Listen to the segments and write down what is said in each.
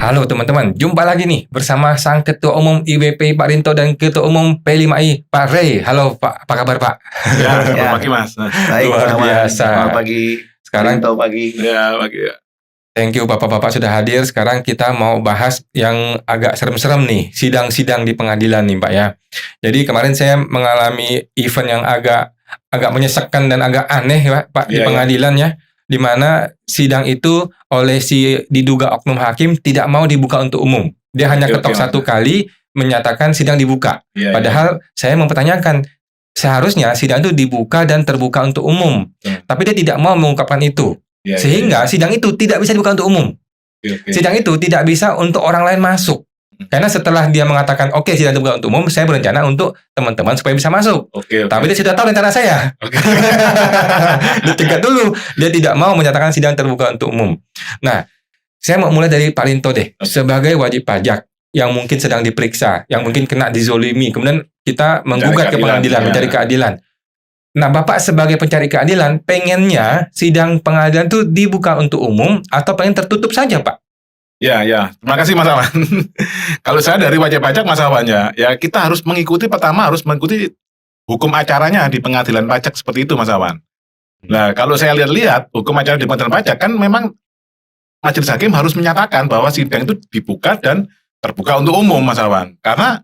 Halo teman-teman, jumpa lagi nih bersama Sang Ketua Umum IWP Pak Rinto dan Ketua Umum P5I Pak Ray. Halo Pak, apa kabar Pak? Ya, selamat pagi Mas. Baik, Luar biasa. Selamat pagi. Sekarang Rinto pagi. Ya, pagi. thank you Bapak-Bapak sudah hadir. Sekarang kita mau bahas yang agak serem-serem nih, sidang-sidang di pengadilan nih Pak ya. Jadi kemarin saya mengalami event yang agak menyesekkan dan agak aneh ya Pak di Iya, pengadilan ya. Di mana sidang itu oleh si diduga oknum hakim tidak mau dibuka untuk umum. Dia hanya Oke, ketok oke, satu kali menyatakan sidang dibuka. Ya, Padahal saya mempertanyakan seharusnya sidang itu dibuka dan terbuka untuk umum. Tapi dia tidak mau mengungkapkan itu. ya, Sehingga sidang itu tidak bisa dibuka untuk umum. Sidang itu tidak bisa untuk orang lain masuk. Karena setelah dia mengatakan oke sidang dibuka untuk umum, saya berencana untuk teman-teman supaya bisa masuk. Oke. Tapi dia sudah tahu rencana saya. Oke. Dia cegat dulu. Dia tidak mau menyatakan sidang terbuka untuk umum. Nah, saya mau mulai dari Pak Rinto deh. Sebagai wajib pajak yang mungkin sedang diperiksa, yang mungkin kena dizolimi, kemudian kita menggugat ke pengadilan, mencari keadilan. Nah, Bapak sebagai pencari keadilan, pengennya sidang pengadilan itu dibuka untuk umum atau pengen tertutup saja, Pak? Ya. Terima kasih Mas Awan. Kalau saya dari wajib pajak Mas Awan ya kita harus mengikuti hukum acaranya di pengadilan pajak seperti itu Mas Awan. Nah, kalau saya lihat hukum acara di pengadilan pajak kan memang majelis hakim harus menyatakan bahwa sidang itu dibuka dan terbuka untuk umum Mas Awan. Karena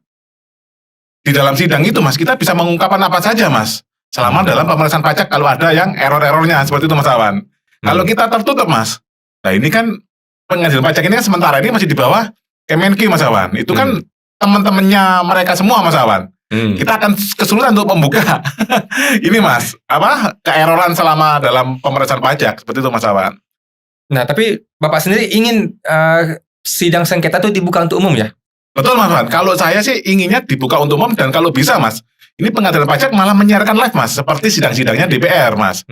di dalam sidang itu Mas kita bisa mengungkapkan apa saja Mas. Selama dalam pemeriksaan pajak kalau ada yang error-errornya seperti itu Mas Awan. Kalau kita tertutup Mas, nah ini kan pengadilan pajak ini kan sementara ini masih di bawah Kemenkyu Mas Awan. Itu kan teman-temannya mereka semua Mas Awan. Kita akan kesulitan untuk membuka ini Mas, keeroran selama dalam pemeriksaan pajak seperti itu Mas Awan. Nah, tapi Bapak sendiri ingin sidang sengketa itu dibuka untuk umum ya? Betul Mas Awan. Kalau saya sih inginnya dibuka untuk umum dan kalau bisa Mas, ini pengadilan pajak malah menyiarkan live Mas, seperti sidang-sidangnya DPR Mas.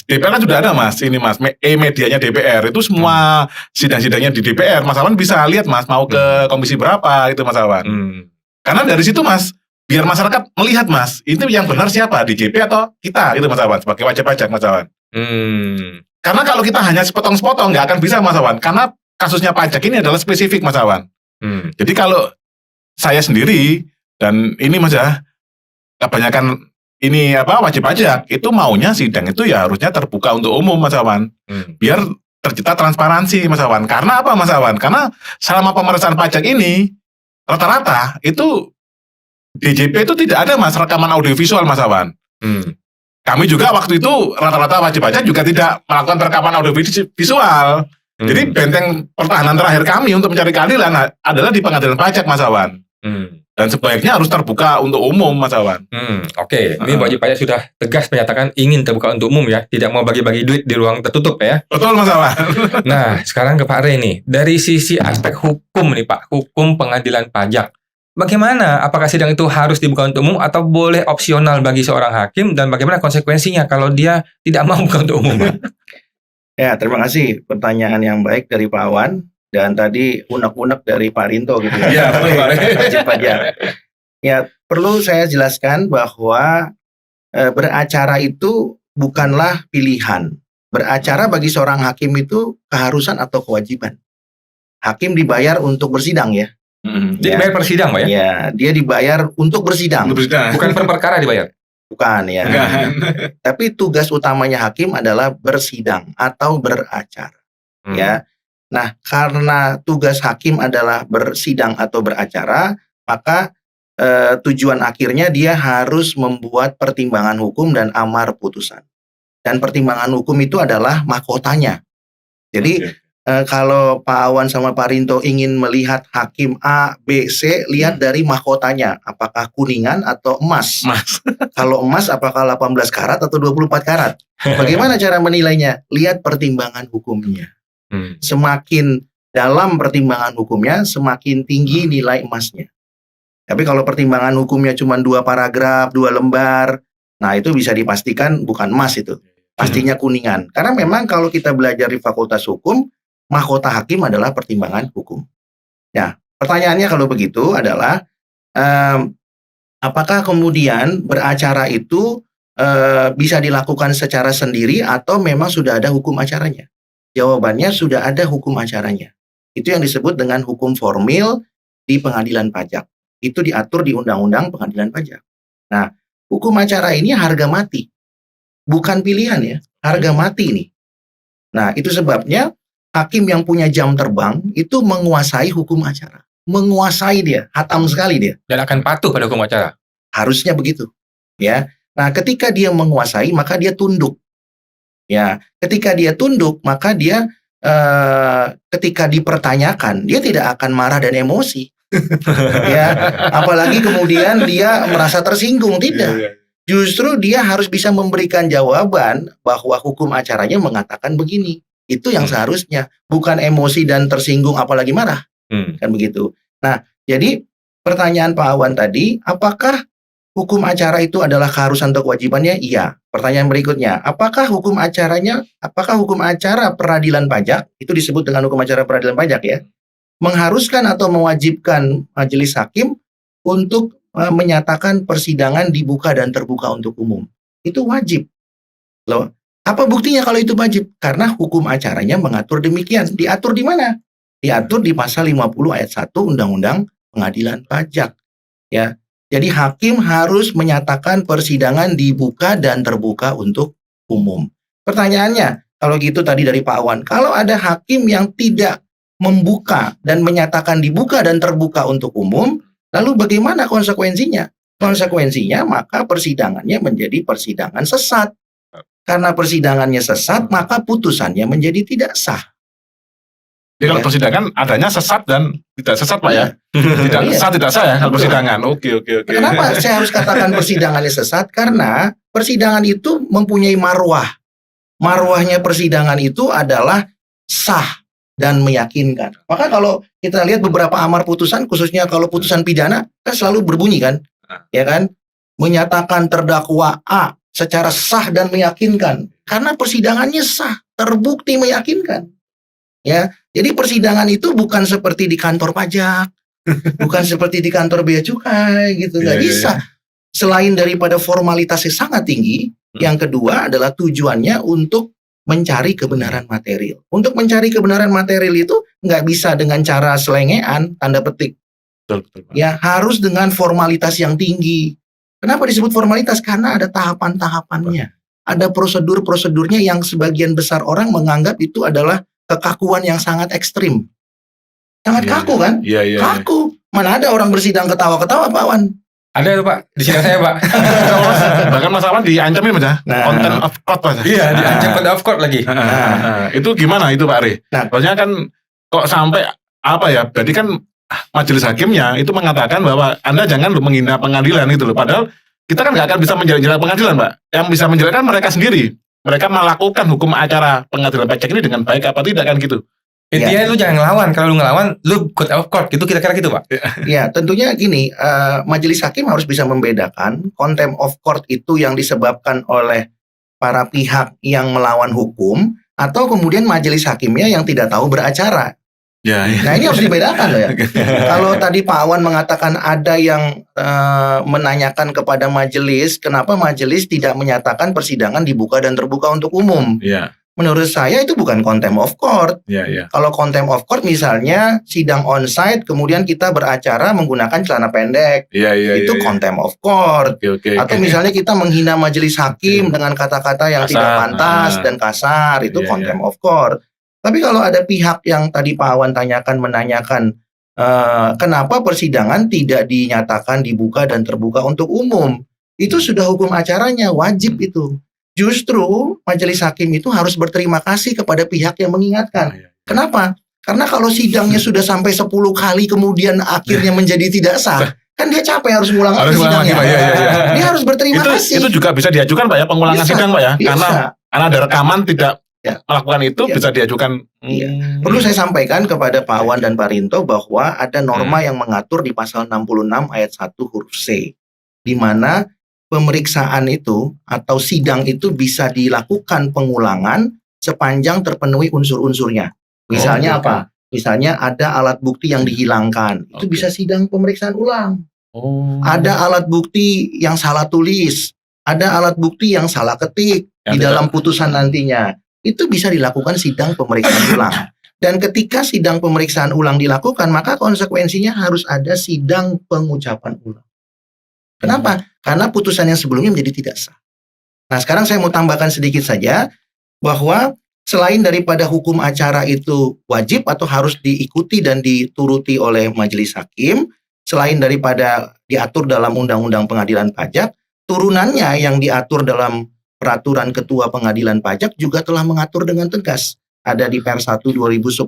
DPR kan sudah ada Mas, ini Mas, medianya DPR itu semua sidang-sidangnya di DPR. Mas Awan bisa lihat Mas, mau ke komisi berapa itu Mas Awan. Karena dari situ Mas, biar masyarakat melihat Mas, itu yang benar siapa, DJP atau kita itu Mas Awan sebagai wajib pajak Mas Awan. Karena kalau kita hanya sepotong-sepotong nggak akan bisa Mas Awan, karena kasusnya pajak ini adalah spesifik Mas Awan. Jadi kalau saya sendiri dan ini Mas ya, kebanyakan ini wajib pajak itu maunya sidang itu ya harusnya terbuka untuk umum Mas Awan. Biar tercipta transparansi Mas Awan. Karena apa Mas Awan? Karena selama pemeriksaan pajak ini rata-rata itu DJP itu tidak ada Mas rekaman audiovisual Mas Awan. Kami juga waktu itu rata-rata wajib pajak juga tidak melakukan rekaman audiovisual. Jadi benteng pertahanan terakhir kami untuk mencari keadilan adalah di pengadilan pajak Mas Awan. Dan sebaiknya harus terbuka untuk umum Mas Awan. Oke. Ini wajib pajak sudah tegas menyatakan ingin terbuka untuk umum ya, tidak mau bagi-bagi duit di ruang tertutup ya. Betul Mas Awan. Nah, sekarang ke Pak Ray nih, dari sisi aspek hukum nih Pak, hukum pengadilan pajak. Bagaimana? Apakah sidang itu harus dibuka untuk umum atau boleh opsional bagi seorang hakim dan bagaimana konsekuensinya kalau dia tidak mau buka untuk umum? Ya, terima kasih pertanyaan yang baik dari Pak Awan dan tadi unek-unek dari Pak Rinto gitu ya. Iya, betul Pak Ray. Wajib pajak. Ya, perlu saya jelaskan bahwa beracara itu bukanlah pilihan. Beracara bagi seorang hakim itu keharusan atau kewajiban. Hakim dibayar untuk bersidang ya. Dia dibayar per sidang Pak ya? Ya, dia dibayar untuk bersidang. Bukan per perkara dibayar? Bukan ya. Tapi tugas utamanya hakim adalah bersidang atau beracara. Ya. Nah, karena tugas hakim adalah bersidang atau beracara, maka tujuan akhirnya dia harus membuat pertimbangan hukum dan amar putusan. Dan pertimbangan hukum itu adalah mahkotanya. Jadi kalau Pak Awan sama Pak Rinto ingin melihat hakim A, B, C, lihat dari mahkotanya. Apakah kuningan atau emas? Kalau emas apakah 18 karat atau 24 karat? Bagaimana cara menilainya? Lihat pertimbangan hukumnya. Semakin dalam pertimbangan hukumnya, semakin tinggi nilai emasnya. Tapi kalau pertimbangan hukumnya cuma 2 paragraf, 2 lembar, nah itu bisa dipastikan bukan emas itu. Pastinya kuningan. Karena memang kalau kita belajar di Fakultas Hukum, mahkota hakim adalah pertimbangan hukum. Nah, pertanyaannya kalau begitu adalah apakah kemudian beracara itu bisa dilakukan secara sendiri atau memang sudah ada hukum acaranya? Jawabannya sudah ada hukum acaranya. Itu yang disebut dengan hukum formil di pengadilan pajak. Itu diatur di Undang-Undang Pengadilan Pajak. Nah, hukum acara ini harga mati. Bukan pilihan ya, harga mati ini. Nah, itu sebabnya hakim yang punya jam terbang itu menguasai hukum acara. Menguasai dia, hatam sekali dia. Dan akan patuh pada hukum acara. Harusnya begitu. Ya. Nah, ketika dia menguasai, maka dia tunduk. Ya, ketika dia tunduk, maka dia ketika dipertanyakan, dia tidak akan marah dan emosi. Ya, apalagi kemudian dia merasa tersinggung, tidak. Justru dia harus bisa memberikan jawaban bahwa hukum acaranya mengatakan begini. Itu yang seharusnya, bukan emosi dan tersinggung apalagi marah. Kan begitu. Nah, jadi pertanyaan Pak Awan tadi, apakah hukum acara itu adalah keharusan atau kewajibannya? Iya. Pertanyaan berikutnya, apakah hukum acara peradilan pajak, itu disebut dengan hukum acara peradilan pajak ya, mengharuskan atau mewajibkan majelis hakim untuk menyatakan persidangan dibuka dan terbuka untuk umum? Itu wajib. Loh, apa buktinya kalau itu wajib? Karena hukum acaranya mengatur demikian. Diatur di mana? Diatur di pasal 50 ayat 1 Undang-Undang Pengadilan Pajak. Ya. Jadi hakim harus menyatakan persidangan dibuka dan terbuka untuk umum. Pertanyaannya, kalau gitu tadi dari Pak Awan, kalau ada hakim yang tidak membuka dan menyatakan dibuka dan terbuka untuk umum, lalu bagaimana konsekuensinya? Konsekuensinya maka persidangannya menjadi persidangan sesat. Karena persidangannya sesat, maka putusannya menjadi tidak sah. Jadi kalau persidangan adanya sesat dan tidak sesat Pak ya? Tidak sah, tidak sah ya kalau persidangan. Oke. Kenapa saya harus katakan persidangannya sesat? Karena persidangan itu mempunyai marwah. Marwahnya persidangan itu adalah sah dan meyakinkan. Maka kalau kita lihat beberapa amar putusan, khususnya kalau putusan pidana, kan selalu berbunyi kan? Ya kan? Menyatakan terdakwa A secara sah dan meyakinkan. Karena persidangannya sah, terbukti meyakinkan. Ya, jadi persidangan itu bukan seperti di kantor pajak, bukan seperti di kantor bea cukai gitu, nggak bisa. Selain daripada formalitasnya sangat tinggi, yang kedua adalah tujuannya untuk mencari kebenaran material. Untuk mencari kebenaran material itu nggak bisa dengan cara selengean, tanda petik. Betul. Ya, harus dengan formalitas yang tinggi. Kenapa disebut formalitas? Karena ada tahapan-tahapannya, ada prosedur-prosedurnya yang sebagian besar orang menganggap itu adalah kekakuan yang sangat ekstrim. Sangat kaku kan? Iya. Kaku. Mana ada orang bersidang ketawa-ketawa, Pak Wan? Ada itu Pak, di sidang saya Pak. Bahkan Mas Awan diancamin Mas ya? Nah. Content of court Mas. Iya, diancam contempt of court lagi. Itu gimana itu Pak Ari? Nah. Maksudnya kan kok sampai apa ya? Berarti kan majelis hakimnya itu mengatakan bahwa Anda jangan menghina pengadilan itu loh. Padahal kita kan nggak akan bisa menjelaskan pengadilan Pak. Yang bisa menjelaskan mereka sendiri. Mereka melakukan hukum acara pengadilan pajak ini dengan baik apa tidak kan gitu. Intinya lu jangan ngelawan. Kalau lu ngelawan, lu contempt of court. Gitu kira-kira gitu Pak. Ya, tentunya gini, majelis hakim harus bisa membedakan contempt of court itu yang disebabkan oleh para pihak yang melawan hukum, atau kemudian majelis hakimnya yang tidak tahu beracara. Ya. Nah, ini harus dibedakan loh ya. Kalau tadi Pak Awan mengatakan ada yang menanyakan kepada majelis, kenapa majelis tidak menyatakan persidangan dibuka dan terbuka untuk umum? Iya. Menurut saya itu bukan contempt of court. Iya. Kalau contempt of court misalnya sidang onsite, kemudian kita beracara menggunakan celana pendek, Iya. itu contempt of court. Oke. Atau misalnya kita menghina majelis hakim dengan kata-kata yang Kasar. tidak pantas dan kasar, itu Iya, contempt of court. Tapi kalau ada pihak yang tadi Pak Awan menanyakan kenapa persidangan tidak dinyatakan dibuka dan terbuka untuk umum, itu sudah hukum acaranya, wajib itu. Justru majelis hakim itu harus berterima kasih kepada pihak yang mengingatkan. Kenapa? Karena kalau sidangnya sudah sampai 10 kali kemudian akhirnya menjadi tidak sah, kan dia capek harus ngulang lagi sidangnya. Dia harus berterima kasih. Itu juga bisa diajukan Pak ya, pengulangan Bisa, sidang Pak ya. bisa. Karena ada rekaman tidak melakukan itu, Ya. bisa diajukan. Perlu saya sampaikan kepada Pak Awan dan Pak Rinto bahwa ada norma yang mengatur di pasal 66 ayat 1 huruf C, di mana pemeriksaan itu atau sidang itu bisa dilakukan pengulangan sepanjang terpenuhi unsur-unsurnya. Misalnya apa? Misalnya ada alat bukti yang dihilangkan, itu bisa sidang pemeriksaan ulang. Ada alat bukti yang salah tulis, ada alat bukti yang salah ketik di dalam putusan nantinya. Itu bisa dilakukan sidang pemeriksaan ulang. Dan ketika sidang pemeriksaan ulang dilakukan, maka konsekuensinya harus ada sidang pengucapan ulang. Kenapa? Karena putusan yang sebelumnya menjadi tidak sah. Nah, sekarang saya mau tambahkan sedikit saja bahwa selain daripada hukum acara itu wajib atau harus diikuti dan dituruti oleh majelis hakim, selain daripada diatur dalam Undang-Undang Pengadilan Pajak, turunannya yang diatur dalam Peraturan Ketua Pengadilan Pajak juga telah mengatur dengan tegas. Ada di Per 1 2010,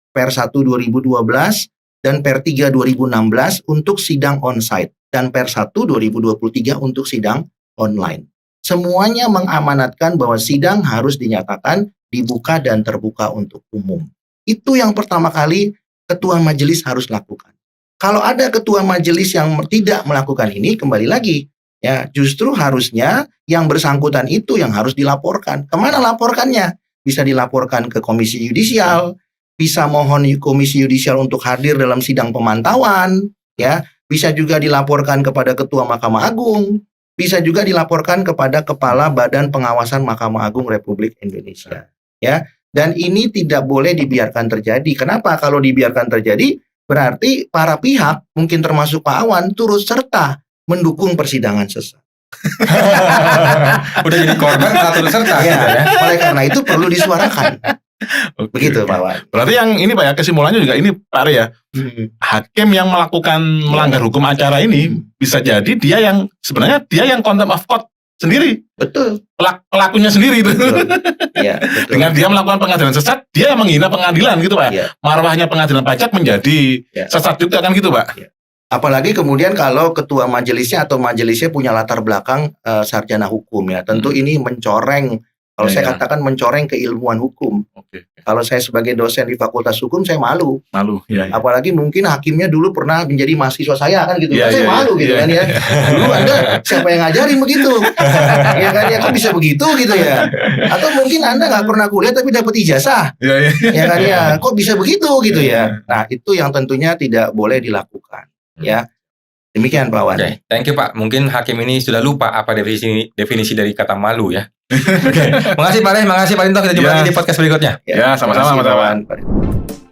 Per 1 2012, dan Per 3 2016 untuk sidang onsite, dan Per 1 2023 untuk sidang online. Semuanya mengamanatkan bahwa sidang harus dinyatakan dibuka dan terbuka untuk umum. Itu yang pertama kali ketua majelis harus lakukan. Kalau ada ketua majelis yang tidak melakukan ini, kembali lagi, ya justru harusnya yang bersangkutan itu yang harus dilaporkan. Kemana laporkannya? Bisa dilaporkan ke Komisi Yudisial, bisa mohon Komisi Yudisial untuk hadir dalam sidang pemantauan, ya, bisa juga dilaporkan kepada Ketua Mahkamah Agung, bisa juga dilaporkan kepada Kepala Badan Pengawasan Mahkamah Agung Republik Indonesia, ya. Dan ini tidak boleh dibiarkan terjadi. Kenapa? Kalau dibiarkan terjadi, berarti para pihak, mungkin termasuk Pak Awan, turut serta mendukung persidangan sesat. Udah jadi korban malah turut serta Ya, gitu ya. oleh karena itu perlu disuarakan. Oke, Begitu, oke. Pak Wan. Berarti yang ini Pak ya, kesimpulannya juga ini Pak Ari ya. Hakim yang melakukan melanggar hukum acara ini bisa jadi dia yang sebenarnya dia yang contempt of court sendiri, Betul. pelakunya sendiri itu. Betul. Ya, betul. Dengan dia melakukan pengadilan sesat, dia yang menghina pengadilan gitu Pak. Ya. Marwahnya pengadilan pajak menjadi Ya. sesat juga kan gitu Pak. Apalagi kemudian kalau ketua majelisnya atau majelisnya punya latar belakang sarjana hukum, ya, tentu ini mencoreng. Kalau Ya, saya ya. katakan mencoreng keilmuan hukum. Oke. Kalau saya sebagai dosen di Fakultas Hukum, saya malu. Malu ya. Apalagi mungkin hakimnya dulu pernah menjadi mahasiswa saya kan gitu. Iya, Saya iya, malu iya, gitu iya. kan ya. Dulu Anda siapa yang ngajarin begitu? Ya kan ya, kok bisa begitu gitu ya? Atau mungkin Anda nggak pernah kuliah tapi dapat ijazah. Ya, ya. Ya kan ya, kok bisa begitu gitu ya? Nah, itu yang tentunya tidak boleh dilakukan, ya. Demikian Pak Wan. Oke, thank you Pak. Mungkin hakim ini sudah lupa apa definisi dari kata malu ya. Oke, makasih Pak Leh, makasih Pak Linto. Kita jumpa Ya. lagi di podcast berikutnya. Ya, sama-sama, terima kasih, Mas Pak Awan. Wan.